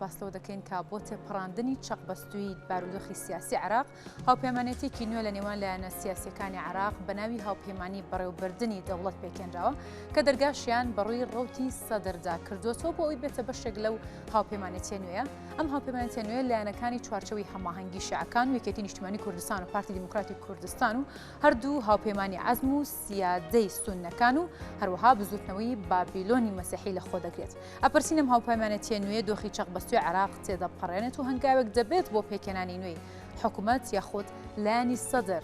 باسلەوە دەکەین کە بۆ تێپەڕاندنی چەقبەستووی بارودۆخی سیاسی عێراق هاوپەیمانێتێکی نوێ لە نێوان لایەنە سیاسیەکانی عێراق بە ناوی هاوپەیمانی بەڕێوەبردننی دەوڵەت پێکێنراوە کە دەرگاشیان بەڕووی ڕوتی سەدردا کردوەوە بۆ ئەوی بێتە بەشێک لەو هاوپەیمانێتیە نوێیە. ئەم هاوپەیمانێتیە نوێ لایەنەکانی چوارچەوەی هەماهەنگی شیعەکان و یەکێتی نیشتیمانی کوردستان و پارتی دیموکراتی کوردستان و هەردوو هاوپەیمانی عەزم و سیادەی سوننەکان و هەروەها بزوتنەوەی بابیلۆنی مەسیحی لە خۆ دەگرێت. ئەپرسینم هاوپەیمانێتیە نوێ دۆخی چەقبەستووی عێراق تێدەپەڕێنێت و هەنگاوێک دەبێت بۆ پێکێنانی نوێی حکوومەت یاخود لایەنی سەدر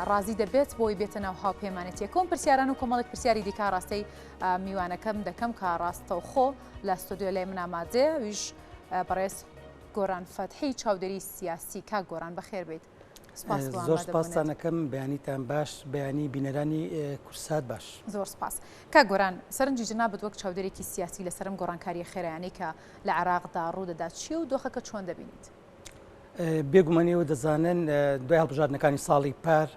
ڕازی دەبێت بۆی بێتە ناو هاوپەیمانێتیە. کۆم پرسیاران و کۆمەڵێک پرسیاری دیکە ڕاستەی میوانەکەم دەکەم کە ڕاستەوخۆ لە ستۆدیۆ لای من ئامادەیە ویش بەڕێز گۆران فەتحی چاودێری سیاسی کا گۆران بەخێر بێت. زۆر سپاسانەکەم بەیانیتان باش بەیانی بینەرانی کورسات باش. زۆر سپاس. کا گۆران سەرنجی جنابەت وەک چاودێرێکی سیاسی لەسەرم گۆڕانکاریە خێرایانەی کە لە عێراقدا ڕوودەدات چی و دۆخەکە چۆن دەبینیت؟ بێگومانیەوە دەزانن دوای هەڵبژاردنەکانی ساڵی پار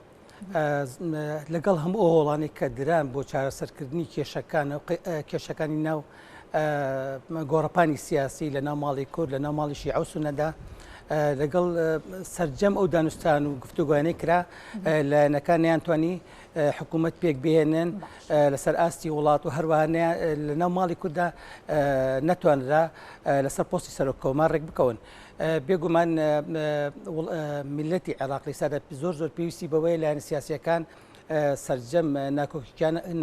لەگەڵ هەموو ئۆڵانێک کە دران بۆ چارەسەرکردنی کێشەکانی ناو گۆڕەپانی سیاسی لە ناو ماڵی کورد لە ناو ماڵی شیعە و سونەدا لەگەڵ سەرجەم ئەو دانوستان و گفتوگویانەی کرا لایەنەکان نەیانتوانی حکوومەت پێک بهێنن لەسەر ئاستی وڵات و هەروەها لە ناو ماڵی کووردا نەتوانرا لەسەر پۆستی سەرۆکۆمار ڕێک بکەون. بێگومان میلەتی عێراقی سادە زۆر پێویستی بەوەی لایەنە سیاسیەکان سەرجەم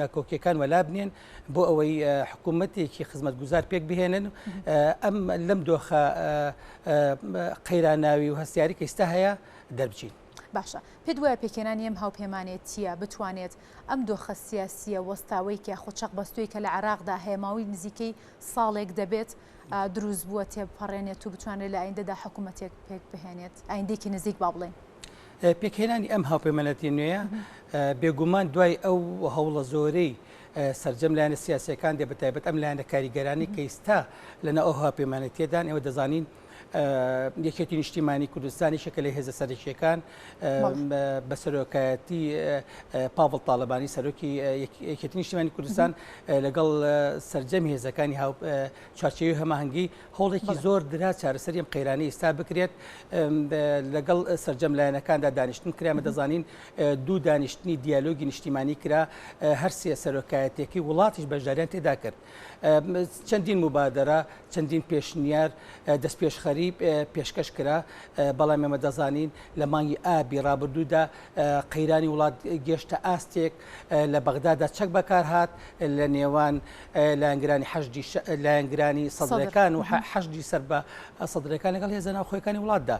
ناکۆکیەکان وەلا بنێن بۆ ئەوەی حکوومەتێکی خزمەتگوزار پێک بهێنن ئەم لەم دۆخە قەیراناوی و هەستیاری کە ئێستا هەیە دەربچین. باشە پێت وایە پێکێنانی ئەم هاوپەیمانێتیە بتوانێت ئەم دۆخە سیاسیە وەستاوەی کە خۆ چەقبەستووی کە لە عێراقدا هێماوی نزیکەی ساڵێک دەبێت دروست بووە تێپەڕێنێت و بتوانێت لە ئایندەدا حکوومەتێک پێک بهێنێت ئایندێکی نزیک با بڵێن. پێکهێنانی ئەم هاوپەیمانەتی نوێیە بێگومان دوای ئەو هەوڵە زۆرەی سەرجەم لایەنە سیاسیەکان دێ بەتایبەت ئەم لایەنە کاریگەرانی کە ئێستا لەناو ئەو هاوپەیمانەتیەدان ئێوە دەزانین یەکێتی نیشتیمانی کوردستانی شەکە لە هێزە سەرکیەکان بە سەرۆکایەتی پاڤڵ تاڵەبانی سەرۆکی یەکێتی نیشتیمانی کوردستان لەگەڵ سەرجەمی هێزەکانی چارچێوی هەماهەنگی هەوڵێکی زۆر درا چارەسەری ئەم قەیرانەی ئێستا بکرێت لەگەڵ سەرجەم لایەنەکاندا دانیشتن کرامە دەزانین دوو دانیشتنی دیالۆگی نیشتیمانی کرا هەر سێ سەرۆکایەتێکی وڵاتیش بەشداریان تێدا کرد. چەندین مبادرە چەندین پێشنیار دەست پێشخەری پێشکەش کرا بەڵام ئێمە دەزانین لە مانگی ئابی ڕابردوودا قەیرانی وڵات گەشتە ئاستێک لە بەغدادا چەک بەکار هات لە نێوان لایەنگرانی سەدرەکان و حەشدی سەر بە سەدرەکان لەگەڵ هێزە ناوخۆیەکانی وڵاتدا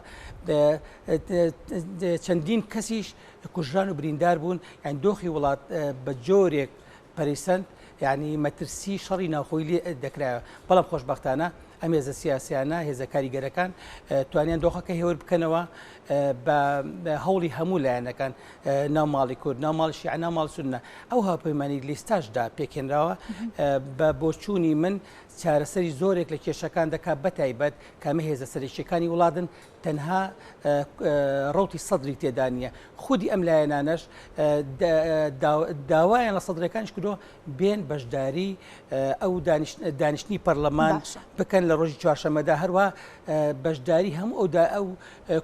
چەندین کەسیش کوژران و بریندار بوون یان دۆخی وڵات بە جۆرێک پەریسەند یعنی مەترسی شەڕی ناوخۆی لێ دەکرایە بەڵام خۆشبەختانە ئەم هێزە سیاسیانە هێزە کاریگەرەکان توانیان دۆخەکە هێور بکەنەوە بە هەوڵی هەموو لایەنەکان ناو ماڵی کورد ناو ماڵی شیعە ناو ماڵی سوننە ئەو هاوپەیمانی لیستاشدا پێکێنراوە بە بۆچوونی من چارەسەری زۆرێک لە کێشەکان دەکات بەتایبەت کامە هێزە سەرکیەکانی وڵاتن تەنها ڕوتی سەدری تێدا نیە خودی ئەم لایەنانەش داوایان لە سەدرەکانش کردۆ بێن بەشداری ئەو دانیشتنی پەرلەمان بکەن لە ڕۆژی چوارشەمەدا هەروە بەشداری هەموو ئەو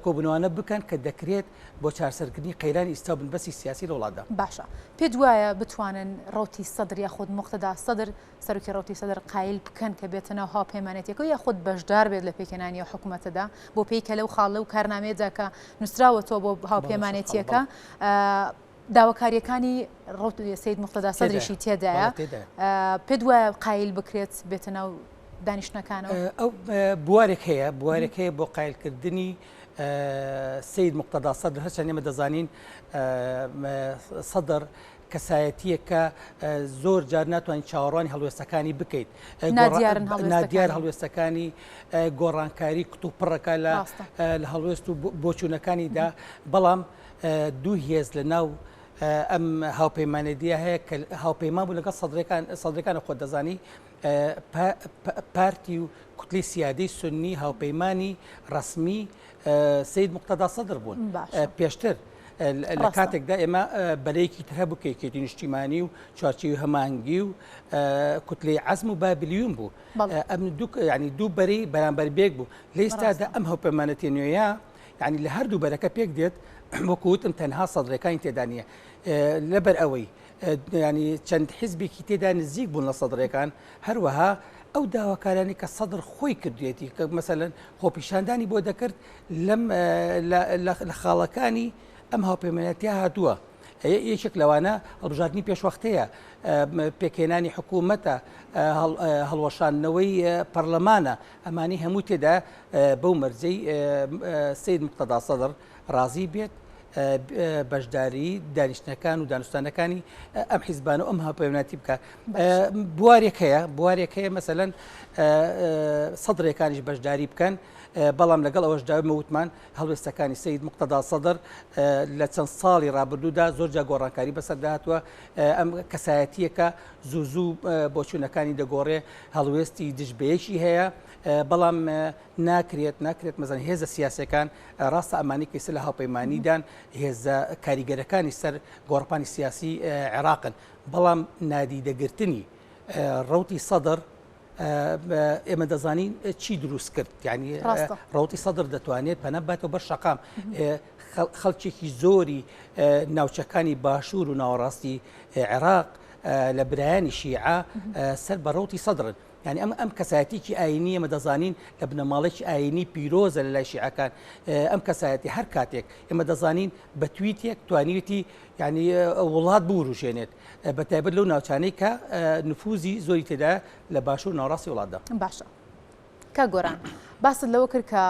کۆبنەوانە بکەن کە دەکرێت بۆ چارەسەرکردنی قەیرانی ئیستا بنبەستی سیاسی لە وڵاتدا. باشە پێت وایە بتوانن ڕوتی سەدر یا خود مقتەدا سەدر سەرۆکی ڕوتی سەدر قایل بکەن کە بێتە ناو هاوپەیمانێتێکەوە یا خود بەشدار بێت لە پێکێنانی حکوومەتەدا بۆ پێی کە لەو خاڵە و کارنامەیەدا کە نووسراوەتەوە بۆ هاوپەیمانێتیەکە داواکاریەکانی سید مقتەدا سەدریشی تێدایە پێت وایە قایل بکرێت بێتە ناو دانیشتنەکانەوە؟ ئەو بوارێک هەیە بۆ قایلکردنی سید مقتەدا سەدر هەرچەند ئێمە دەزانین سەدر کەسایەتیە کە زۆر جار ناتوانین چاوەڕوانی هەڵوێستەکانی بکەیت نادیار هەڵوێستەکانی گۆڕانکاری کتوپڕەکە لە هەڵوێست و بۆچوونەکانیدا بەڵام دوو هێز لە ناو ئەم هاوپەیمانێتیە هەیە کە هاوپەیمان بوو لەگەڵ سەدرەکانە خۆ دەزانی پارتی و کوتلی سیادەی سوننی هاوپەیمانی ڕسمی سید مقتەدا سەدر بوون پێشتر لە کاتێکدا ئێمە بەلەیەکی تر هەبوو کێکێتی نیشتیمانی و چارچێوی هەماهنگگی و کوتلەی عەزم و بابلیون بوو ئەم ینی دوو بەرەی بەرامبەر بێک بوو لە ئێستادا ئەم هەوپەیمانەتە نوێیە ینی لە هەردوو بەرەکە پێک دێت وەکوتم تەنها سەدرەکانی تێدا نیە لەبەر ئەوەی ینی چەند حیزبێکی تێدا نزیک بوون لە سەدرەکان هەروەها ئەو داواکارانی کە سەدر خۆی کردوێتی کە مەسەلەن خۆپیشاندانی بۆ دەکرد لەم لە خاڵەکانی ئەم هاوپەیمانەتیە هاتووە یەکێک لەوانە هەڵبژاردننی پێشوەختەیە پێکێنانی حکوومەتە هەڵوەشاندنەوەی پەرلەمانە ئەمانی هەموو تێدا بەو مەرجەی سید مقتەدا سەدر ڕازی بێت بەشداری دانیشتەکان و دانوستانەکانی ئەم حیزبانە و ئەم هاوپەیمانەتی بکە بوارێک هەیە مەسەلەن سەدرەکانیش بەشداری بکەن بەڵام لەگەڵ ئەوەشدا وتمان هەڵوێستەکانی سید مقتەدا سەدر لە چەند ساڵی ڕابردوودا زۆرجا گۆڕانکاری بەسەرداهاتوە ئەم کەسایەتیەکە زوو بۆچوونەکانی دەگۆڕێ هەڵوێستی دژبەیەکی هەیە بەڵام ناکرێت مەزان هێزە سیاسەکان ڕاستە ئەمانی کەیسە لە هاوپەیمانیدان هێزە کاریگەرەکانی سەر گۆڕپانی سیاسی عێراقن بەڵام نادیدەگرتنی ڕەوتی سەدر ئێمە دەزانین چی دروست کرد یعنی ڕەوتی سەدر دەتوانێت پەنە باتەوە بەر شەقام خەڵکێکی زۆری ناوچەکانی باشوور و ناوەڕاستی عێراق لە برایانی شیعە سەر بە ڕەوتی سەدرن يعني ئەم کەسایەتێکی ئاینی ئێمە دەزانین لە بنەماڵێکی ئاینی پیرۆزە لە لای شیعەکان ئەم کەسایەتی هەر کاتێک ئێمە دەزانین بە تویتێک توانیویەتی یعنی وڵات بوروژێنێت بە تایبەت لەو ناوچانەی کە نفوزی زۆری تێدا لە باشوور ناوەڕاستی وڵاتدا. باشە کە گۆران باست لەوە کرد کە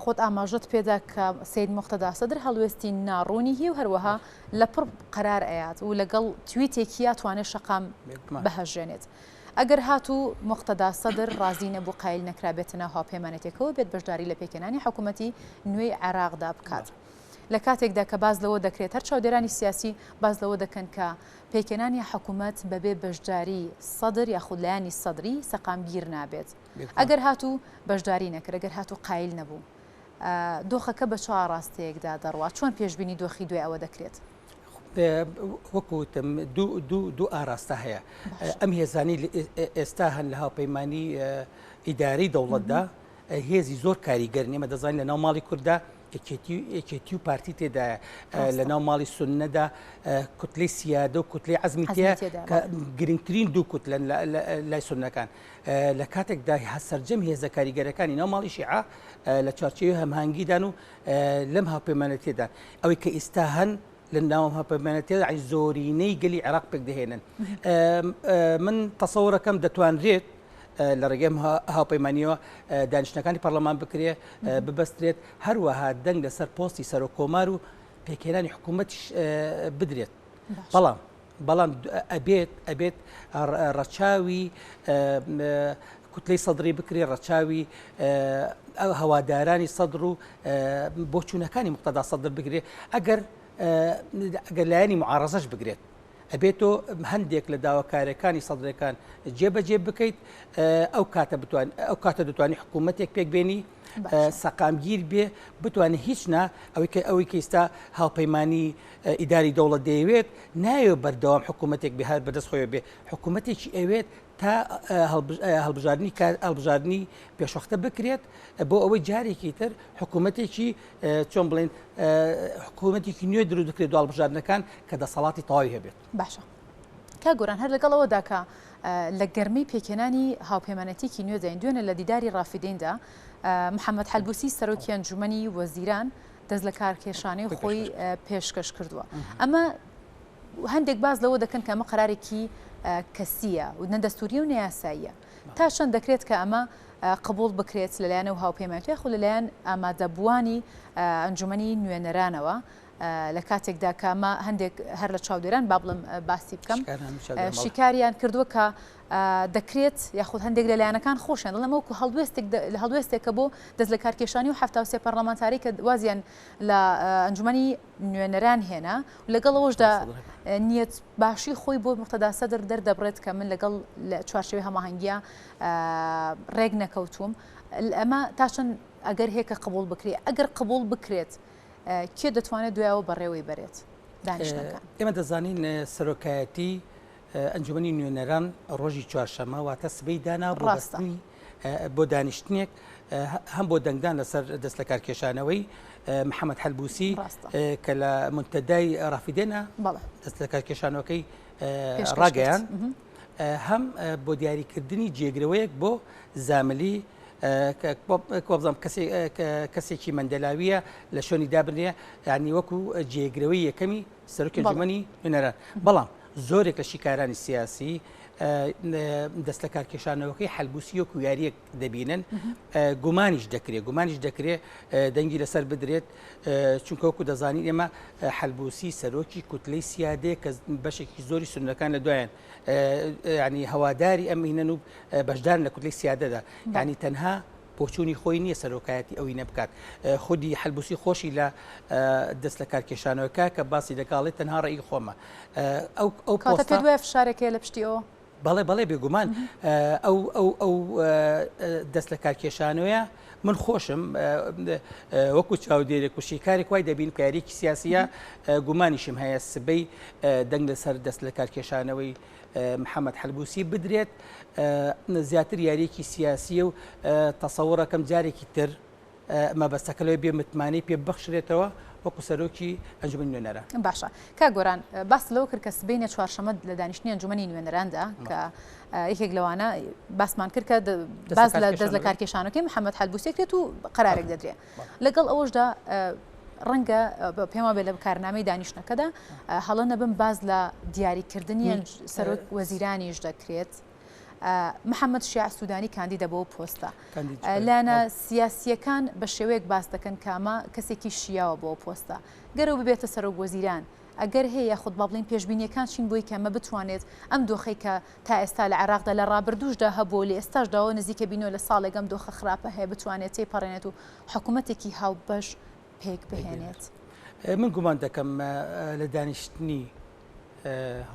خۆت ئاماژەت پێدا کە سید مقتەدا سەدر هەڵوێستی ناڕوونی هی و هەروەها لە پڕ قەرار ئەیات و لەگەڵ تویتێکی توانێت شەقام بەهەژێنێت. ئەگەر هاتوو مقتەدا سەدر ڕازی نەبوو قایل نەکرابێتە هاوپەیمانەتێکەوە بێت بەشداری لە پێکێنانی حکوومەتی نوێی عێراقدا بکات. لە کاتێکدا کە باز لەوە دەکرێت هەر چاودێرانی سیاسی باز لەوە دەکەن کە پێکێنانی حکوومەت بەبێ بەشداری سەدر یاخود لایانی سەدری سەقامگیر نابێت. ئەگەر هاتوو بەشداری نەکرد ئەگەر هاتوو قایل نەبوو دۆخەکە بە چوار ڕاستەیەکدا دەڕوات چۆن پێشبینی دۆخی دوێ ئەوە دەکرێت؟ وەکوتم دوو ئاراستە هەیە ئەم هێزانی ئێستا هەن لە هاوپەیمانی ئیداری دەوڵەتدا هێزی زۆر کاریگەر ئێمە دەزانین لە ناو ماڵی کووردا یەکێتی و پارتی تێدایە لە ناو ماڵی سوننەدا کوتلەی سیادە و کوتلەی عەزمی تێیە کە گرنگترین دوو کوتلەن لای سوننەکان لە کاتێکدا سەرجەم هێزە کاریگەرەکانی ناو ماڵی شیعە لە چارچێوی هەمهانگیدان و لەم هاوپەیمانەتیەدا ئەوەی کە ئێستا هەن لە ناوم هاوپەیمانەتیەدا زۆرینەی گەلی عێراق پێک دەهێنن من تەسەوڕەکەم دەتوانرێت لە ڕێگەم هاوپەیمانیەوە دانیشتەکانی پەرلەمان بکرێ ببەسترێت هەروەها دەنگ لەسەر پۆستی سەرۆکۆمار و پێکێنانی حکوومەتیش بدرێت بەڵام ئەبێت ڕەچاوی کوتلەی سەدری بکرێ ڕەچاوی هەوادارانی سەدر و بۆچوونەکانی مقتەدا سەدر بگرێ ئەگەر لایەنی معارەزەش بگرێت ئەبێتۆ هەندێک لە داواکاریەکانی سەدرەکان جێبەجێ بکەیت ئەو کاتە دەتوانانی حکوومەتێک پێک بێنی سەقامگیر بێ بتوانێت هیچ ئەوەی کە ئێستا هاوپەیمانی ئیداری دەوڵەت دەیەوێت نایە بەردەوام حکوومەتێک بێ هەر بەدەست خۆی بێ حکوومەتێکی ئەوێت تا هەڵبژاردننی پێشوەختە بکرێت بۆ ئەوەی جارێکی تر حکوومەتێکی چۆن بڵێن حکوومەتێکی نوێ دروست دەکرێت دو هەڵبژاردنەکان کە دەسەڵاتی تەواوی هەبێت. باشە کا گۆران هەر لەگەڵەوەدا کە لە گەرمەی پێکێنانی هاوپەیمانەتێکی نوێ دەین دوێنە لە دیداری ڕافیدیندا محەممەد حەلبوسی سەرۆکی ئەنجومەنی وەزیران دەست لە کارکێشانەی خۆی پێشکەش کردووە. ئەمە هەندێک باز لەوە دەکەن کە ئەمە قەرارێکی کەسیە و نەدەستوریە و نەیاساییە تا چەند دەکرێت کە ئەمە قبول بکرێت لەلایەنە و هاوپەیمانەتی خۆ لەلایەن ئامادەبوانی ئەنجومەنی نوێنەرانەوە لە کاتێکدا کامە هەندێک هەر لە چاودێران با بڵم باسی بکەم شیکاریان کردووە کە دەکرێت یاخود هەندێک لەلایەنەکان خۆشیان دەڵێم وەکو هەڵوێستێکە بۆ دەست لە کارکێشانی و 73 پەرلەمانتاری کە وازیان لە ئەنجومەنی نوێنەران هێنا و لەگەڵەوەشدا نیەت باشی خۆی بۆ مقتەدا سەدر دەردەبڕێت کە من لەگەڵ چوارچێوەی هەماهەنگیە ڕێک نەکەوتوم ئەمە تا چەند ئەگەر هەیە کە قبول بکرێت ئەگەر قبول بکرێت کێ دەتوانێت دوایەوە بەڕێوەی بەرێت دانیشتەکان؟ ئێمە دەزانین سەرۆکایەتی ئەنجومەنی نوێنەران ڕۆژی چوارشەمە واتە سبەی دانا بۆ بەستنی بۆ دانیشتنێک هەم بۆ دەنگدان لەسەر دەست لە کارکێشانەوەی محەممەد حەلبوسی کە لە منتەدای ڕافیدێنە دەست لە کارکێشانەوەکەی ڕاگەیان هەم بۆ دیاریکردنی جێگرەوەیەک بۆ زاملی بڵام کەسێکی مندەلاویە لە شوێنی دابنێ ینی وەکو جێگرەوەی یەکەمی سەرۆکی ئەنجومەنی نوێنەران بەڵام زۆرێک لە شیکارانی سیاسی دەست لە کارکێشانەوەکەی حەلبوسی وەکو یاریەک دەبینن گومانیش دەکرێت دەنگی لەسەر بدرێت چونکە وەکو دەزانین ئێمە حەلبوسی سەرۆکی کوتلەی سیادەیە کە بەشێکی زۆری سونەکان لە دوایان ینی هەواداری ئەمینەن و بەشدار لە کوتلەی سیادەدا ینی تەنها بۆچوونی خۆی نییە سەرۆکایەتی ئەوی نەبکات خودی حەلبوسی خۆشی لە دەست لە کارکێشانەوەکە کە باسی دەکاڵێت تەنها ڕێی خۆمە ئەو پۆستە دوای فشارێکە لە پشتیەوە بەڵێ بێگومان ئەو دەست لە کارکێشانەوەیە من خۆشم وەکو چاودێرێک و شیکارێک وای دەبین پیارێکی سیاسیە گومانیشم هەیە سبەی دەنگ لەسەر دەست لە کارکێشانەوەی محەممەد حەلبوسی بدرێت زیاتر یاریەکی سیاسیە و تەسەوڕەکەم جارێکی تر مەبەستەکەلەوەی بێ متمانەی پێ بەخشرێتەوە وەکو سەرۆکی ئەنجومەنی نوێنەران. باشە کا گۆران باس لەوە کرد کە سبەینە چوارشەمە لە دانیشتنی ئەنجومەنی نوێنەراندا کە یەکێک لەوانە باسمان کرد کە باز لە دەست لە کارکێشانەکەی محەممەد حەلبوسی کرێت و قەرارێک دەدرێت لەگەڵ ئەوەشدا ڕەنگە پێما بێ لە کارنامەی دانیشتنەکەدا هەڵە نەبم باز لە دیاریکردنی سەرۆک وەزیرانیش دەکرێت محەممەد شیع سوودانی کاندیدە بۆ پۆستە لایەنە سیاسیەکان بە شێوەیەک باس دەکەن کامە کەسێکی شیاوە بۆ پۆستە گەرەو ببێتە سەرۆک وەزیران ئەگەر هەیە خودت با بڵین پێشبینیەکان چین بۆی کەمە بتوانێت ئەم دۆخەی کە تا ئێستا لە عێراقدا لە ڕابردوشدا هەبوو لە ئێستاشداوە نزیکە بینەوە لە ساڵێک ئەم دۆخە خراپە هەیە بتوانێت تێپەڕێنێت و حکوومەتێکی هاوبەش پێک بهێنێت. من گومان دەکەم لە دانیشتنی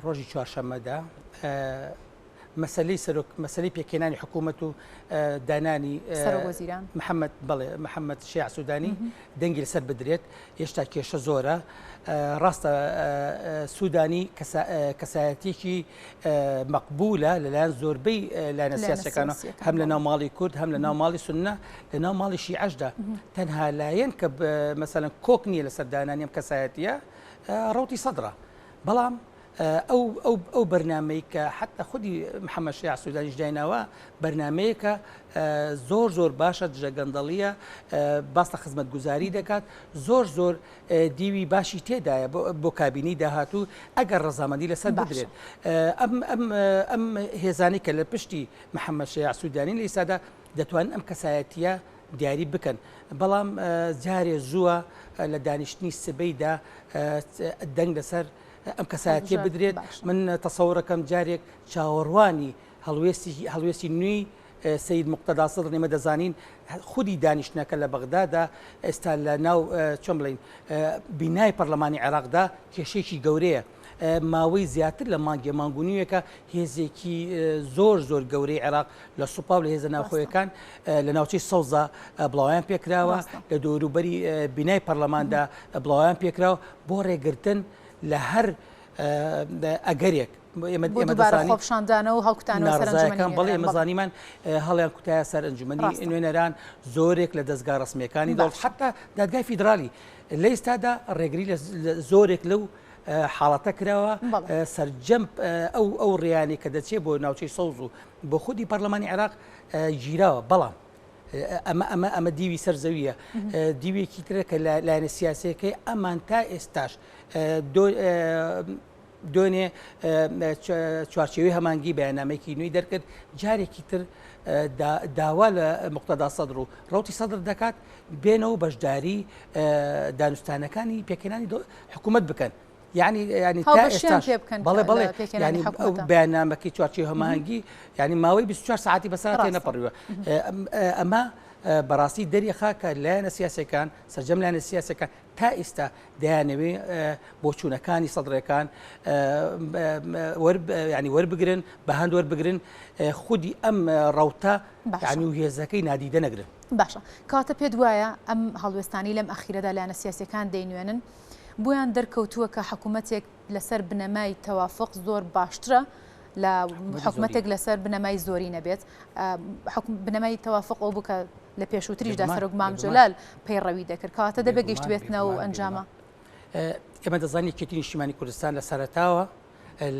ڕۆژی چوارشەممەدا مەسلەی پێکێنانی حکوومەت و دانانی محەممەد شیع سوودانی دەنگی لەسەر بدرێت هێشتا کێشە زۆرە ڕاستە سوودانی کەسایەتێکی مەقبولە لەلایەن زۆربەی لایەنە سیاسەکانە هەم لە ناو ماڵی کورد هەم لە ناو ماڵی سونە لە ناو ماڵی شیعەشدا تەنها لایەن کە مەسەلەن کۆک نییە لەسەر دانانی ئەم کەسایەتیە ڕەوتی سەدرا بەڵام ئەو بەرنامەی کە حتا خودی محەممەد شیع سوودانیش دایناوە بەرنمەیەکە زۆر باشە دژەگەندەڵیە باس لە خزمەت گوزاری دەکات زۆر دیوی باشی تێدایە بۆ کابینی داهاتوو ئەگەر ڕەزامەندی لەسەر بدرێت ئەم هێزانی کە لە پشتی محەممەد شیع سوودانی لە ئێستادا دەتوانن ئەم کەسایەتیە دیاری بکەن بەڵام جارێ زووە لە دانیشتنی سبەیدا دەنگ لەسەر ئەم کەسایەتیە بدرێت من تەسەوڕەکەم جارێک چاوەڕوانی هەڵوێستی نوێی سید مقتەدا سەدر ئێمە دەزانین خودی دانیشتنەکە لە بەغدادا ئێستا لە ناو چۆن بڵین بینای پەرلەمانی عێراقدا کێشەیەکی گەورەیە ماوەی زیاتر لە مانگونیوەکە هێزێکی زۆر گەورەی عێراق لە سوپا و لە هێزە ناوخۆیەکان لە ناوچەی سەوزا بڵاویان پێکراوە لە دەوروبەری بینای پەرلەماندا بڵاویان پێکراوە بۆ ڕێگرتن لە هەر ئەگەرێک خۆپشاندانە و هەڵکوتانەوەەکان بڵێ مەزانیمان هەڵیان کوتایە سەر ئەنجومەنی نوێنەران زۆرێک لە دەستگا ڕسمیەکانی دەڵ حتا دادگای فیدرالی لە ئێستادا ڕێگری لە زۆرێک لەو حاڵەتە کراوە سەرجەم ئەو ڕیانی کە دەچێت بۆ ناوچەی سەوز و بۆ خودی پەرلەمانی عێراق گیراوە بەڵام ئەمە دیوی سەرزەویە دیوێکی ترە کە لایەنە سیاسەکەی ئەمان تا ئێستاش دوێنێ چوارچێوی هەمانگی بەیانامێکی نوێی دەرکرد جارێکی تر داوا لە مقتەدا سەدر و ڕەوتی سەدر دەکات بێنەوە بەشداری دانوستانەکانی پێکێنانی حکوومەت بکەن يعني تا ئێستا بەڵێ ینی ئەو بەیاننامەکەی چوارچێ هەماهەنگی ینی ماوەی 24 ساعتی بەسەر تێنەپەڕیوە ئەمە بەڕاستی دەریخا کە لایەنە سیاسەکان سەرجەم لایەنە سیاسەکان تا ئێستا دەیانەوێ بۆچوونەکانی سەدرەکان ینی وەربگرن بە هەند وەربگرن خودی ئەم ڕەوتە ینی و هێزەکەی نادیدە نەگرن. باشە کاتە پێت وایە ئەم هەڵوێستانی لەم ئەخیرەدا لایەنە سیاسەکان دەینوێنن بۆیان دەرکەوتووە کە حکوومەتێک لەسەر بنەمای تەوافق زۆر باشترە لە حکوومەتێک لەسەر بنەمای زۆری نەبێت بنەمای تەوافق ئەو بکە لە پێشووتریشدا سەرۆک مام جەلال پەیڕەوی دەکرد کاتە دەبێت گەیشت بێتنەوە و ئەنجامە. ئێمە دەزانانی کێتی نیشتیمانی کوردستان لە سەرەتاوە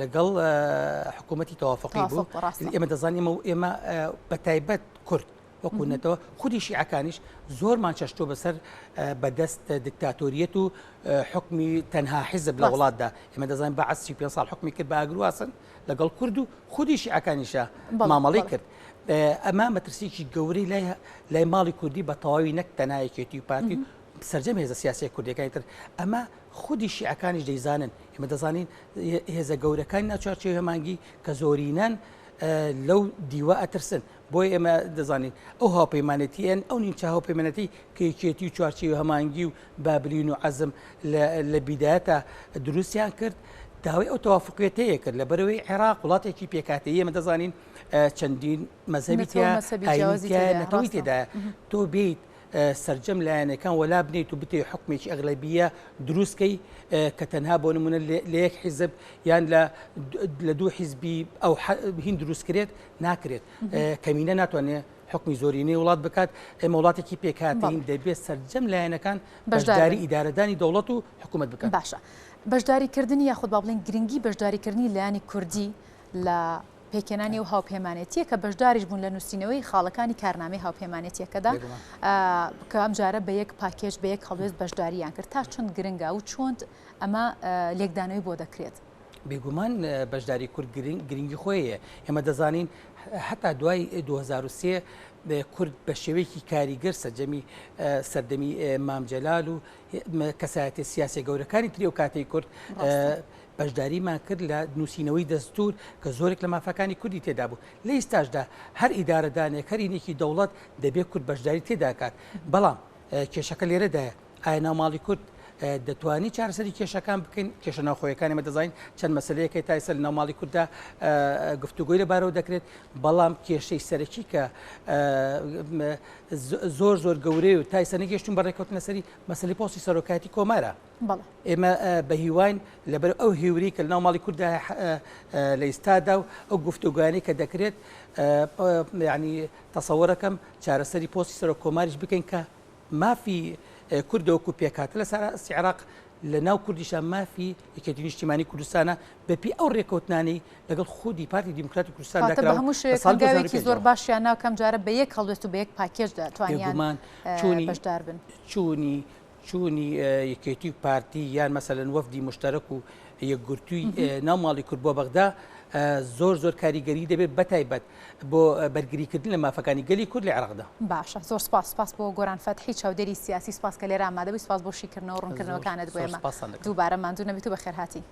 لەگەڵ حکوومەتی تەوافقی بوو ئێمە دەزانین ئێمە بەتایبەت کورد وەکوونەتەوە خودی شیعەکانیش زۆرمان چەشتۆ بەسەر بەدەست دکتاتۆریەت و حکمی تەنها حیزب لە وڵاتدا ئێمە دەزانین بە 35 ساڵ حکمی کرد بە ئاگرواسن لەگەڵ کورد و خودی شیعەکانیشە مامەڵی کرد. ئەمە مەترسیی گەورەی لای ماڵی کوردی بە تەواوی نەک تەنایەکێتی و پارتی سەرجەم هێزە سیاسی کوردەکانی تر ئەمە خودی شیعەکانیش دەیزانن ئێمە دەزانین هێزە گەورەکانی ناچارچێ هەمانگی کە زۆرینەن لەو دیوە ئەترسن بۆی ئێمە دەزانین ئەو هاوپەیمانەتیان ئەو نیمچە هاوپەیمانەتی کەیکێتی و چوارچێوی هەمانگی و بابلین و عەزم لە بیدایەتە دروستیان کرد داوای ئەو تەوافقیەتەیە کرد لە بەرەوەی عێراق وڵاتێکی پێکاتەیە ئێمە دەزانین چەندین مەزهەبی نەتەوەی تێدایە تۆ بیت سەرجەم لایەنەکان وەلا بنیت و بتێ حکمێکی ئەغلەبیە دروستکەی کە تەنها بۆ نمونە لە یەک حیزب یان لە دوو حیزبی ئەو هین دروستکرێت ناکرێت کەمینە ناتوانێت حکمی زۆرینەی وڵات بکات ئێمە وڵاتێکی پێکاتین دەبێت سەرجەم لایەنەکان بەشداری ئیدارەدانی دەوڵەت و حکوومەت بکەن. باشە بەشداریکردنی یاخود با بڵێن گرنگی بەشداریکردنی لایەنی کوردی لە پێکێنانی و هاوپەیمانێتیە کە بەشداریش بوون لە نووسینەوەی خاڵەکانی کارنامەی هاوپەیمانێتیەکەدا کە ئەم جارە بە یەک پاکێج بە یەک هەڵوێست بەشداریان کرد تا چەند گرنگە و چۆن ئەمە لێکدانەوەی بۆ دەکرێت. بێگومان بەشداری کورد گرنگی خۆیە ئێمە دەزانین حتا دوای 2023 کورد بە شێوەیەکی کاریگەر سەرجەمی سەردەمی مام جەلال و کەسایەتی سیاسی گەورەکانی تری و کاتەی کورد بەشداریمان کرد لە نووسینەوەی دەستور کە زۆرێک لە مافەکانی کوردی تێدا بوو لە ئێستاشدا هەر ئیدارەدانێک هەرینێکی دەوڵەت دەبێت کورد بەشداری تێداکات بەڵام کێشەکە لێرەدایە ئایا ناوماڵی کورد دەتوانی چارەسەری کێشەکان بکەین کێشە ناوخۆیەکانی ئێمە دەزانین چەند مەسلەیەکی تایسەر لە ناوماڵی کووردا گفتوگۆی لەبارەوە دەکرێت بەڵام کێشەی سەرەکی کە زۆر گەورەی و تایسە نەگەشتون بەڕێکەوتنە سەری مەسلەی پۆستی سەرۆکایەتی کۆمارە ئێمە بە هیواین لەبەر ئەو هێوری کە لە ناوماڵی کووردا لە ئێستادا و ئەو گفتوگویانەی کە دەکرێت یعنی تەسەوەرەکەم چارەسەری پۆستی سەرۆک کۆماریش بکەین کە مافی کوردەوەکو پێکاتە لە سەراستی عێراق لە ناو کوردیشان مافی یەکێتی نیشتیمانی کوردستانە بەپی ئەو ڕێکەوتنانی لەگەڵ خودی پارتی دیموکراتی کوردستان دەکرا هەموو شێوەیەکی زۆر باشیان ناو کەم جارە بە یەک هەڵوێست و بە یەک پاکێژدا توانیان بەشدار بن چوونی یەکێتی و پارتی یان مەسەلەن وەفدی مشتەرەک و یەکگرتووی ناو ماڵی کورد بۆ بەغدا زۆر کاریگەری دەبێت بەتایبەت بۆ بەرگریکردن لە مافەکانی گەلی کورد لە عێراقدا. باشە زۆر سپاس بۆ گۆران فەتحی چاودێری سیاسی سپاس کە لێرە ئامادەبووی سپاس بۆ شیکردنەوە و ڕوونکردنەوەکانت بۆ ئێمە دووبارە ماندوو نەبێت و بەخێر هاتی.